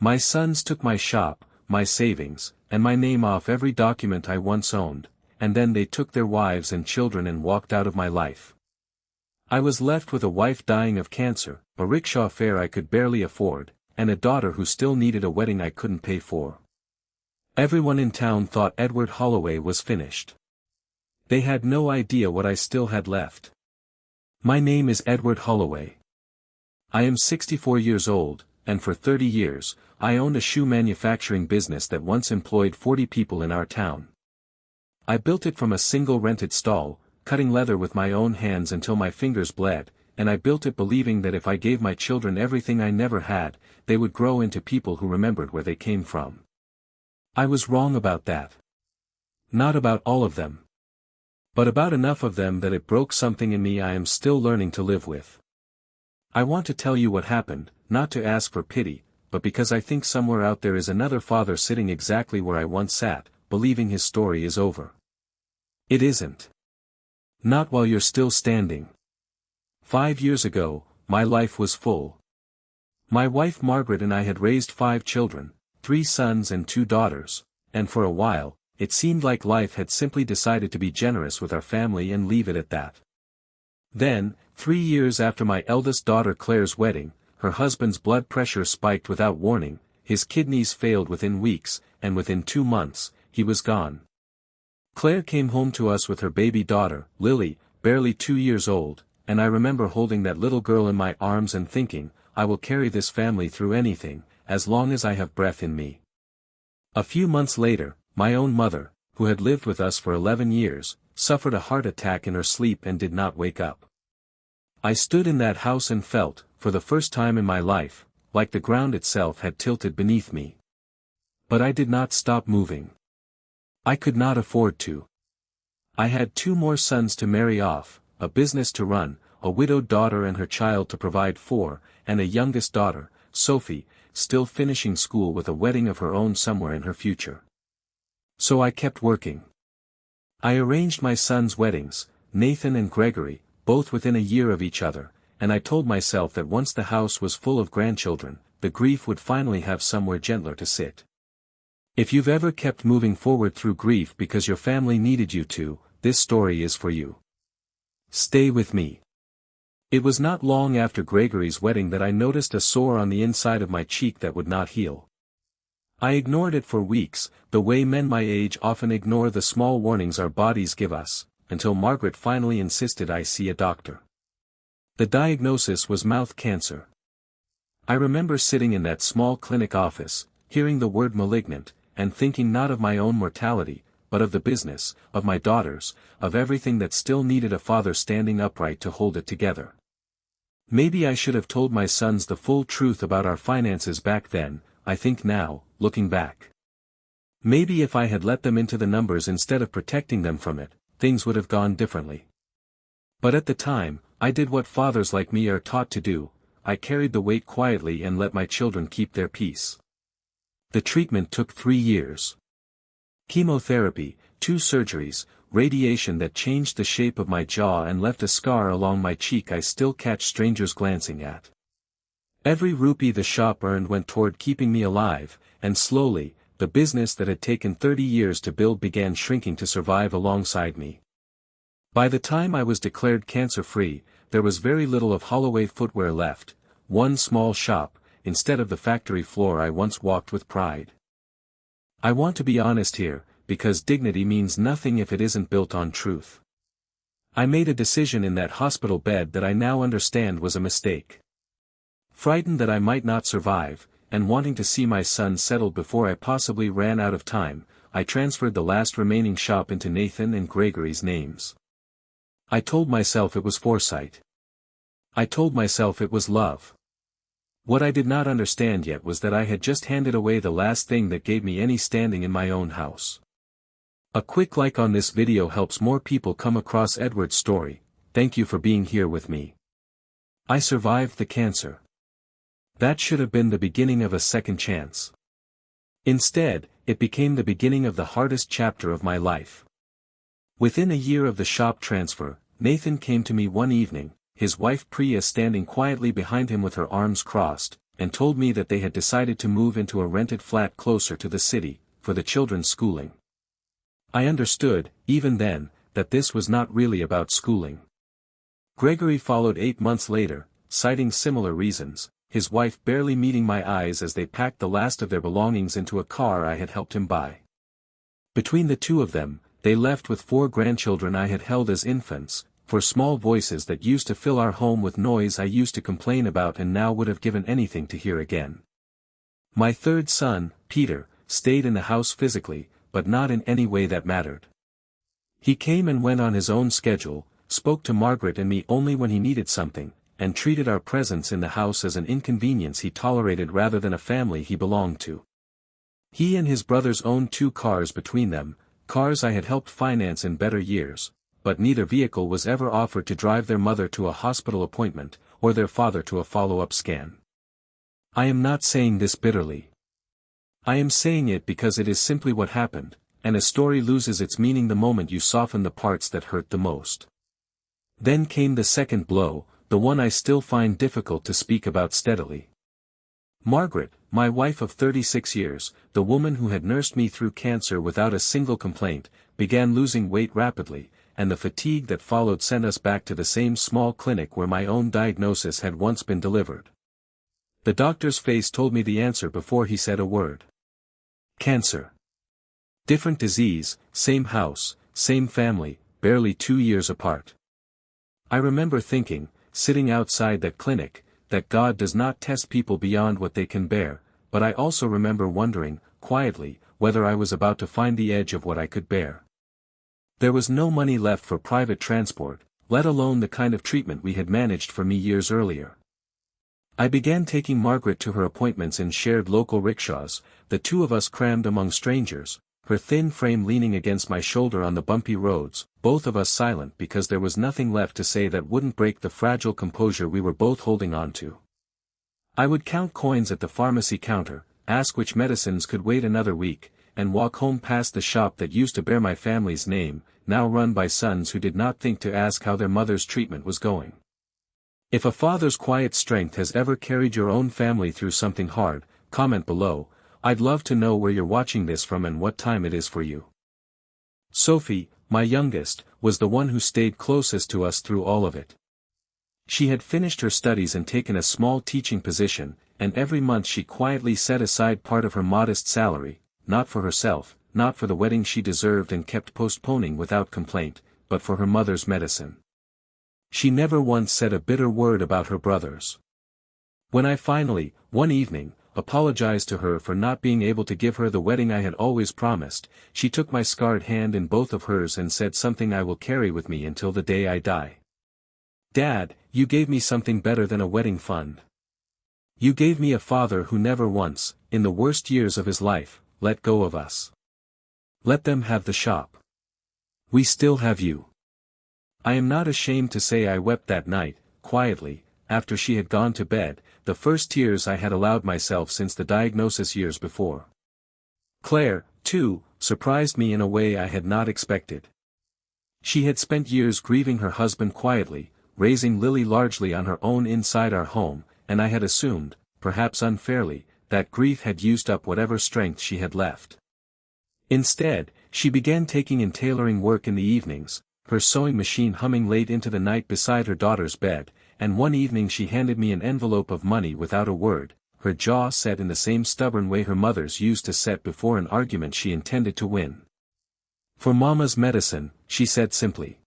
My sons took my shop, my savings, and my name off every document I once owned, and then they took their wives and children and walked out of my life. I was left with a wife dying of cancer, a rickshaw fare I could barely afford, and a daughter who still needed a wedding I couldn't pay for. Everyone in town thought Edward Holloway was finished. They had no idea what I still had left. My name is Edward Holloway. I am 64 years old, and for 30 years, I owned a shoe manufacturing business that once employed 40 people in our town. I built it from a single rented stall, cutting leather with my own hands until my fingers bled, and I built it believing that if I gave my children everything I never had, they would grow into people who remembered where they came from. I was wrong about that. Not about all of them. But about enough of them that it broke something in me I am still learning to live with. I want to tell you what happened, not to ask for pity, but because I think somewhere out there is another father sitting exactly where I once sat, believing his story is over. It isn't. Not while you're still standing. 5 years ago, my life was full. My wife Margaret and I had raised 5 children, 3 sons and 2 daughters, and for a while, it seemed like life had simply decided to be generous with our family and leave it at that. Then, 3 years after my eldest daughter Claire's wedding, her husband's blood pressure spiked without warning, his kidneys failed within weeks, and within 2 months, he was gone. Claire came home to us with her baby daughter, Lily, barely 2 years old, and I remember holding that little girl in my arms and thinking, I will carry this family through anything, as long as I have breath in me. A few months later, my own mother, who had lived with us for 11 years, suffered a heart attack in her sleep and did not wake up. I stood in that house and felt, for the first time in my life, like the ground itself had tilted beneath me. But I did not stop moving. I could not afford to. I had 2 more sons to marry off, a business to run, a widowed daughter and her child to provide for, and a youngest daughter, Sophie, still finishing school with a wedding of her own somewhere in her future. So I kept working. I arranged my sons' weddings, Nathan and Gregory, both within a year of each other, and I told myself that once the house was full of grandchildren, the grief would finally have somewhere gentler to sit. If you've ever kept moving forward through grief because your family needed you to, this story is for you. Stay with me. It was not long after Gregory's wedding that I noticed a sore on the inside of my cheek that would not heal. I ignored it for weeks, the way men my age often ignore the small warnings our bodies give us, until Margaret finally insisted I see a doctor. The diagnosis was mouth cancer. I remember sitting in that small clinic office, hearing the word malignant, and thinking not of my own mortality, but of the business, of my daughters, of everything that still needed a father standing upright to hold it together. Maybe I should have told my sons the full truth about our finances back then, I think now, looking back. Maybe if I had let them into the numbers instead of protecting them from it, things would have gone differently. But at the time, I did what fathers like me are taught to do, I carried the weight quietly and let my children keep their peace. The treatment took 3 years. Chemotherapy, 2 surgeries, radiation that changed the shape of my jaw and left a scar along my cheek I still catch strangers glancing at. Every rupee the shop earned went toward keeping me alive, and slowly, the business that had taken 30 years to build began shrinking to survive alongside me. By the time I was declared cancer-free, there was very little of Holloway footwear left, 1 small shop, instead of the factory floor I once walked with pride. I want to be honest here, because dignity means nothing if it isn't built on truth. I made a decision in that hospital bed that I now understand was a mistake. Frightened that I might not survive, and wanting to see my son settled before I possibly ran out of time, I transferred the last remaining shop into Nathan and Gregory's names. I told myself it was foresight. I told myself it was love. What I did not understand yet was that I had just handed away the last thing that gave me any standing in my own house. A quick like on this video helps more people come across Edward's story. Thank you for being here with me. I survived the cancer. That should have been the beginning of a second chance. Instead, it became the beginning of the hardest chapter of my life. Within a year of the shop transfer, Nathan came to me one evening, his wife Priya standing quietly behind him with her arms crossed, and told me that they had decided to move into a rented flat closer to the city, for the children's schooling. I understood, even then, that this was not really about schooling. Gregory followed 8 months later, citing similar reasons, his wife barely meeting my eyes as they packed the last of their belongings into a car I had helped him buy. Between the two of them, they left with 4 grandchildren I had held as infants, for small voices that used to fill our home with noise I used to complain about and now would have given anything to hear again. My third son, Peter, stayed in the house physically, but not in any way that mattered. He came and went on his own schedule, spoke to Margaret and me only when he needed something, and treated our presence in the house as an inconvenience he tolerated rather than a family he belonged to. He and his brothers owned 2 cars between them, cars I had helped finance in better years, but neither vehicle was ever offered to drive their mother to a hospital appointment, or their father to a follow-up scan. I am not saying this bitterly. I am saying it because it is simply what happened, and a story loses its meaning the moment you soften the parts that hurt the most. Then came the second blow, the one I still find difficult to speak about steadily. Margaret, my wife of 36 years, the woman who had nursed me through cancer without a single complaint, began losing weight rapidly, and the fatigue that followed sent us back to the same small clinic where my own diagnosis had once been delivered. The doctor's face told me the answer before he said a word. Cancer. Different disease, same house, same family, barely 2 years apart. I remember thinking, sitting outside that clinic, that God does not test people beyond what they can bear, but I also remember wondering, quietly, whether I was about to find the edge of what I could bear. There was no money left for private transport, let alone the kind of treatment we had managed for me years earlier. I began taking Margaret to her appointments in shared local rickshaws, the 2 of us crammed among strangers, her thin frame leaning against my shoulder on the bumpy roads, both of us silent because there was nothing left to say that wouldn't break the fragile composure we were both holding on to. I would count coins at the pharmacy counter, ask which medicines could wait another week, and walk home past the shop that used to bear my family's name, now run by sons who did not think to ask how their mother's treatment was going. If a father's quiet strength has ever carried your own family through something hard, comment below. I'd love to know where you're watching this from and what time it is for you. Sophie, my youngest, was the one who stayed closest to us through all of it. She had finished her studies and taken a small teaching position, and every month she quietly set aside part of her modest salary, not for herself, not for the wedding she deserved and kept postponing without complaint, but for her mother's medicine. She never once said a bitter word about her brothers. When I finally, one evening, apologized to her for not being able to give her the wedding I had always promised, she took my scarred hand in both of hers and said something I will carry with me until the day I die. Dad, you gave me something better than a wedding fund. You gave me a father who never once, in the worst years of his life, let go of us. Let them have the shop. We still have you. I am not ashamed to say I wept that night, quietly, after she had gone to bed, the first tears I had allowed myself since the diagnosis years before. Claire, too, surprised me in a way I had not expected. She had spent years grieving her husband quietly, raising Lily largely on her own inside our home, and I had assumed, perhaps unfairly, that grief had used up whatever strength she had left. Instead, she began taking in tailoring work in the evenings, her sewing machine humming late into the night beside her daughter's bed, and one evening she handed me an envelope of money without a word, her jaw set in the same stubborn way her mother's used to set before an argument she intended to win. For Mama's medicine, she said simply.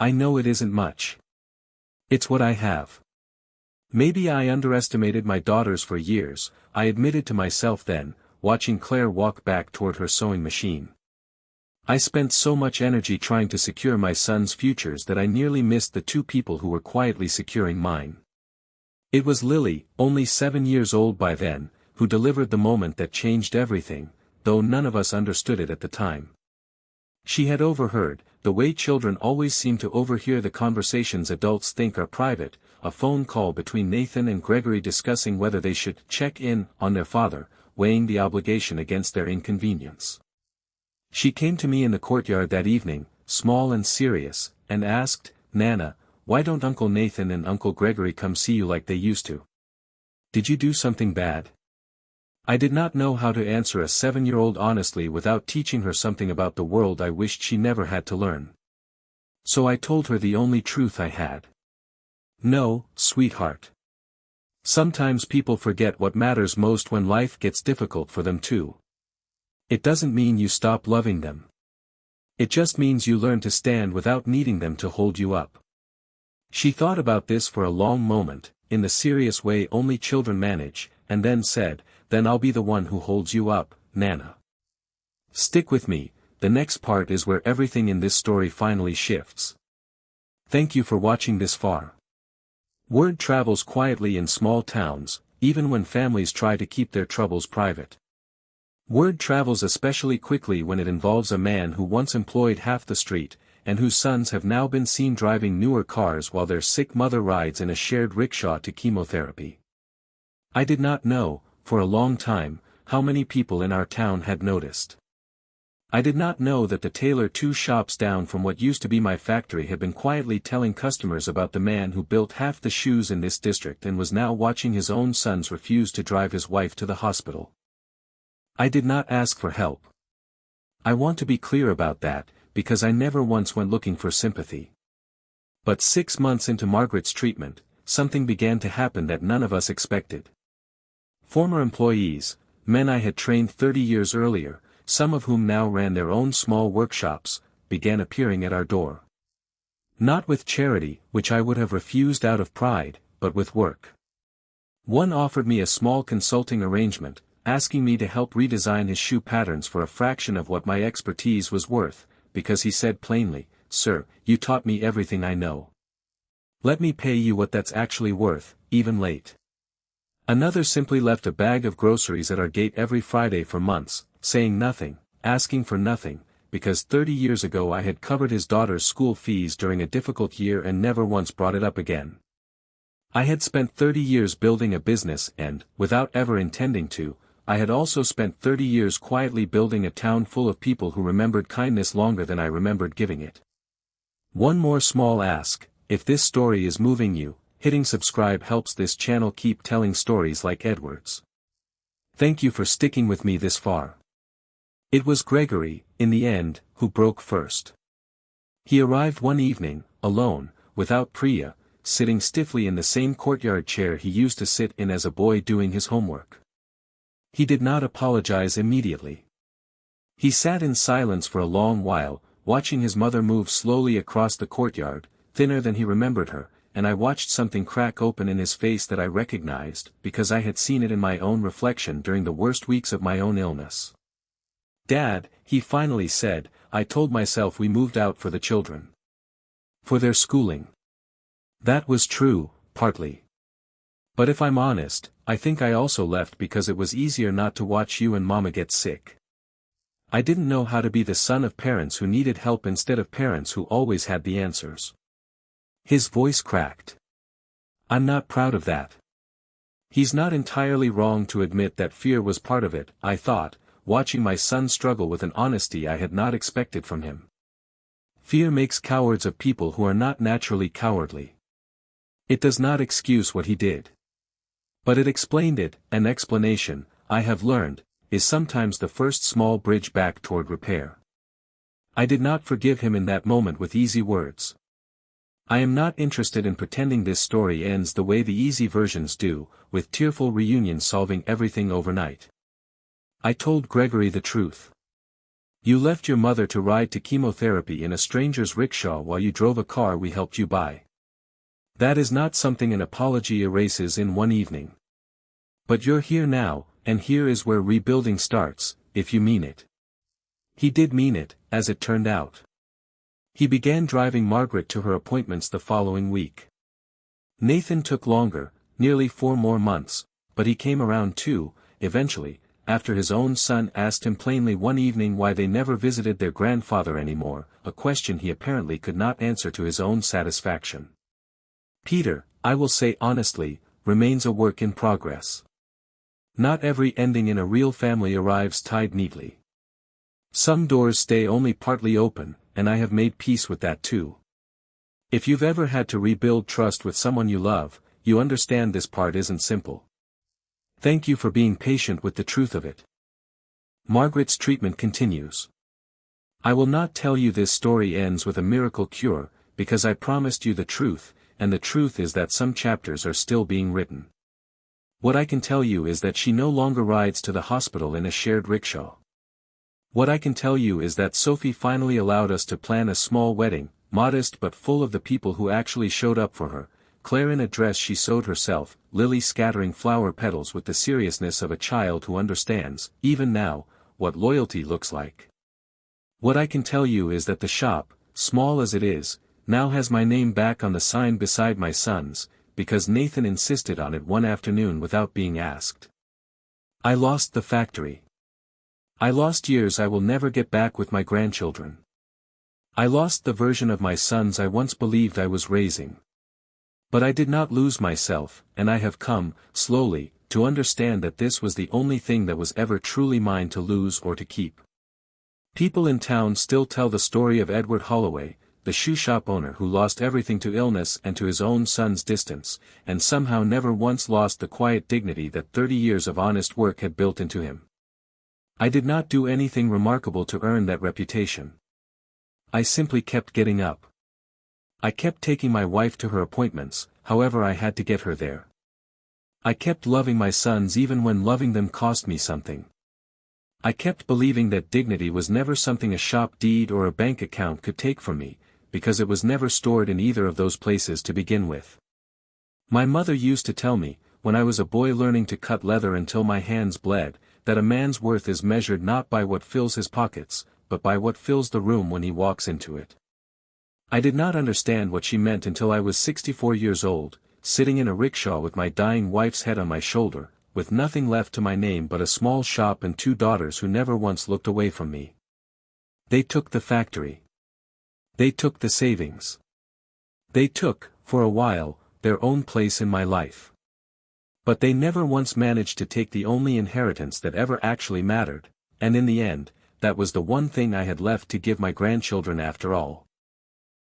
I know it isn't much. It's what I have. Maybe I underestimated my daughters for years, I admitted to myself then, watching Claire walk back toward her sewing machine. I spent so much energy trying to secure my sons' futures that I nearly missed the 2 people who were quietly securing mine. It was Lily, only 7 years old by then, who delivered the moment that changed everything, though none of us understood it at the time. She had overheard, the way children always seem to overhear the conversations adults think are private, a phone call between Nathan and Gregory discussing whether they should check in on their father, weighing the obligation against their inconvenience. She came to me in the courtyard that evening, small and serious, and asked, Nana, why don't Uncle Nathan and Uncle Gregory come see you like they used to? Did you do something bad? I did not know how to answer a 7-year-old honestly without teaching her something about the world I wished she never had to learn. So I told her the only truth I had. No, sweetheart. Sometimes people forget what matters most when life gets difficult for them too. It doesn't mean you stop loving them. It just means you learn to stand without needing them to hold you up. She thought about this for a long moment, in the serious way only children manage, and then said, "Then I'll be the one who holds you up, Nana." Stick with me, the next part is where everything in this story finally shifts. Thank you for watching this far. Word travels quietly in small towns, even when families try to keep their troubles private. Word travels especially quickly when it involves a man who once employed half the street, and whose sons have now been seen driving newer cars while their sick mother rides in a shared rickshaw to chemotherapy. I did not know, for a long time, how many people in our town had noticed. I did not know that the tailor 2 shops down from what used to be my factory had been quietly telling customers about the man who built half the shoes in this district and was now watching his own sons refuse to drive his wife to the hospital. I did not ask for help. I want to be clear about that, because I never once went looking for sympathy. But 6 months into Margaret's treatment, something began to happen that none of us expected. Former employees, men I had trained 30 years earlier, some of whom now ran their own small workshops, began appearing at our door. Not with charity, which I would have refused out of pride, but with work. One offered me a small consulting arrangement, asking me to help redesign his shoe patterns for a fraction of what my expertise was worth, because he said plainly, "Sir, you taught me everything I know. Let me pay you what that's actually worth, even late." Another simply left a bag of groceries at our gate every Friday for months, saying nothing, asking for nothing, because 30 years ago I had covered his daughter's school fees during a difficult year and never once brought it up again. I had spent 30 years building a business and, without ever intending to, I had also spent 30 years quietly building a town full of people who remembered kindness longer than I remembered giving it. One more small ask: if this story is moving you, hitting subscribe helps this channel keep telling stories like Edward's. Thank you for sticking with me this far. It was Gregory, in the end, who broke first. He arrived one evening, alone, without Priya, sitting stiffly in the same courtyard chair he used to sit in as a boy doing his homework. He did not apologize immediately. He sat in silence for a long while, watching his mother move slowly across the courtyard, thinner than he remembered her, and I watched something crack open in his face that I recognized, because I had seen it in my own reflection during the worst weeks of my own illness. "Dad," he finally said, "I told myself we moved out for the children. For their schooling." That was true, partly. But if I'm honest, I think I also left because it was easier not to watch you and Mama get sick. I didn't know how to be the son of parents who needed help instead of parents who always had the answers. His voice cracked. I'm not proud of that. He's not entirely wrong to admit that fear was part of it, I thought, watching my son struggle with an honesty I had not expected from him. Fear makes cowards of people who are not naturally cowardly. It does not excuse what he did. But it explained it. An explanation, I have learned, is sometimes the first small bridge back toward repair. I did not forgive him in that moment with easy words. I am not interested in pretending this story ends the way the easy versions do, with tearful reunions solving everything overnight. I told Gregory the truth. You left your mother to ride to chemotherapy in a stranger's rickshaw while you drove a car we helped you buy. That is not something an apology erases in one evening. But you're here now, and here is where rebuilding starts, if you mean it. He did mean it, as it turned out. He began driving Margaret to her appointments the following week. Nathan took longer, nearly 4 more months, but he came around too, eventually, after his own son asked him plainly one evening why they never visited their grandfather anymore, a question he apparently could not answer to his own satisfaction. Peter, I will say honestly, remains a work in progress. Not every ending in a real family arrives tied neatly. Some doors stay only partly open, and I have made peace with that too. If you've ever had to rebuild trust with someone you love, you understand this part isn't simple. Thank you for being patient with the truth of it. Margaret's treatment continues. I will not tell you this story ends with a miracle cure, because I promised you the truth, and the truth is that some chapters are still being written. What I can tell you is that she no longer rides to the hospital in a shared rickshaw. What I can tell you is that Sophie finally allowed us to plan a small wedding, modest but full of the people who actually showed up for her, Claire in a dress she sewed herself, Lily scattering flower petals with the seriousness of a child who understands, even now, what loyalty looks like. What I can tell you is that the shop, small as it is, now has my name back on the sign beside my son's, because Nathan insisted on it one afternoon without being asked. I lost the factory. I lost years I will never get back with my grandchildren. I lost the version of my sons I once believed I was raising. But I did not lose myself, and I have come, slowly, to understand that this was the only thing that was ever truly mine to lose or to keep. People in town still tell the story of Edward Holloway, the shoe shop owner who lost everything to illness and to his own son's distance, and somehow never once lost the quiet dignity that 30 years of honest work had built into him. I did not do anything remarkable to earn that reputation. I simply kept getting up. I kept taking my wife to her appointments, however I had to get her there. I kept loving my sons even when loving them cost me something. I kept believing that dignity was never something a shop deed or a bank account could take from me, because it was never stored in either of those places to begin with. My mother used to tell me, when I was a boy learning to cut leather until my hands bled, that a man's worth is measured not by what fills his pockets, but by what fills the room when he walks into it. I did not understand what she meant until I was 64 years old, sitting in a rickshaw with my dying wife's head on my shoulder, with nothing left to my name but a small shop and 2 daughters who never once looked away from me. They took the factory. They took the savings. They took, for a while, their own place in my life. But they never once managed to take the only inheritance that ever actually mattered, and in the end, that was the one thing I had left to give my grandchildren after all.